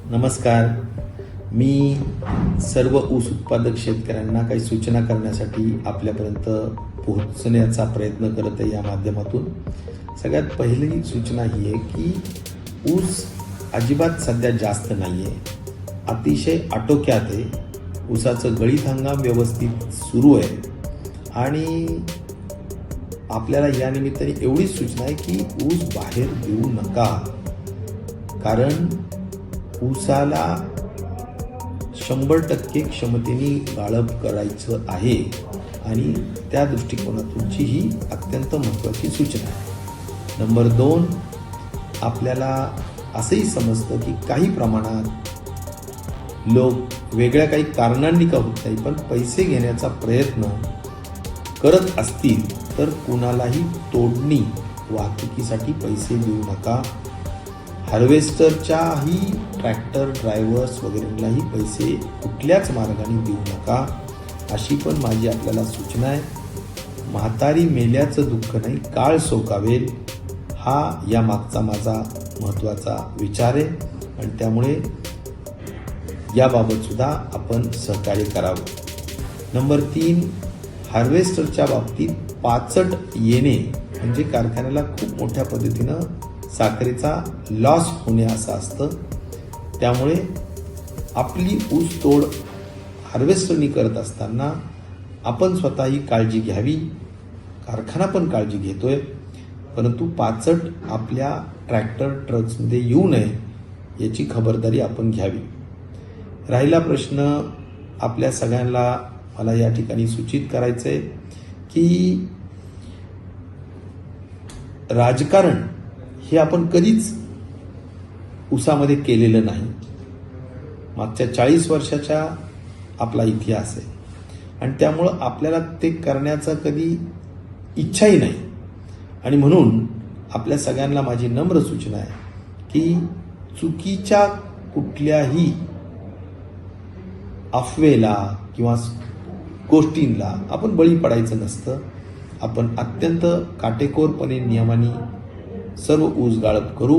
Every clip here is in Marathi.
नमस्कार. मी सर्व ऊस उत्पादक शेतकऱ्यांना काही सूचना करण्यासाठी आपल्यापर्यंत पोहोचण्याचा प्रयत्न करत आहे. या माध्यमातून सगळ्यात पहिली सूचना ही आहे की ऊस अजिबात सध्या जास्त नाही आहे, अतिशय आटोक्यात आहे. ऊसाचं गळीत हंगाम व्यवस्थित सुरू आहे आणि आपल्याला या निमित्ताने एवढीच सूचना आहे की ऊस बाहेर देऊ नका, कारण ऊसाला 100% क्षमतेने गाळप करायचं आहे आणि त्या दृष्टिकोनातूनची ही अत्यंत महत्त्वाची सूचना आहे. नंबर 2, आपल्याला असंही समजतं की काही प्रमाणात लोक वेगळ्या काही कारणांनी का होत नाही पण पैसे घेण्याचा प्रयत्न करत असतील तर कुणालाही तोडणी वाहतुकीसाठी पैसे देऊ नका. हार्वेस्टरच्याही ट्रॅक्टर ड्रायव्हर्स वगैरेंनाही पैसे कुठल्याच मार्गाने देऊ नका, अशी पण माझी आपल्याला सूचना आहे. म्हातारी मेल्याचं दुःख नाही, काळ सोकावेल, हा या मागचा माझा महत्त्वाचा विचार आहे आणि त्यामुळे याबाबत सुद्धा आपण सहकार्य करावं. नंबर 3, हार्वेस्टरच्या बाबतीत पाचट येणे म्हणजे कारखान्याला खूप मोठ्या पद्धतीनं साखरेचा लॉस होणे असं असतं. त्यामुळे आपली ऊस तोड हार्वेस्टरनी करत असताना आपण स्वतःही काळजी घ्यावी, कारखाना पण काळजी घेतोय, परंतु पाचट आपल्या ट्रॅक्टर ट्रक्समध्ये येऊ नये याची खबरदारी आपण घ्यावी. राहिला प्रश्न आपल्या सगळ्यांना मला या ठिकाणी सूचित करायचं आहे की राजकारण हे आपण कधीच ऊसामध्ये केलेलं नाही. मागच्या 40 वर्षाचा आपला इतिहास आहे आणि त्यामुळं आपल्याला ते करण्याचा कधी इच्छाही नाही आणि म्हणून आपल्या सगळ्यांना माझी नम्र सूचना आहे की चुकीच्या कुठल्याही अफवेला किंवा गोष्टींना आपण बळी पडायचं नसतं. आपण अत्यंत काटेकोरपणे नियमाने सर्व ऊस गाळप करू,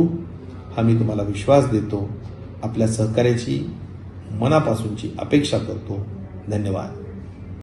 हा मी तुम्हाला विश्वास देतो. आपल्या सहकार्याची मनापासूनची अपेक्षा करतो. धन्यवाद.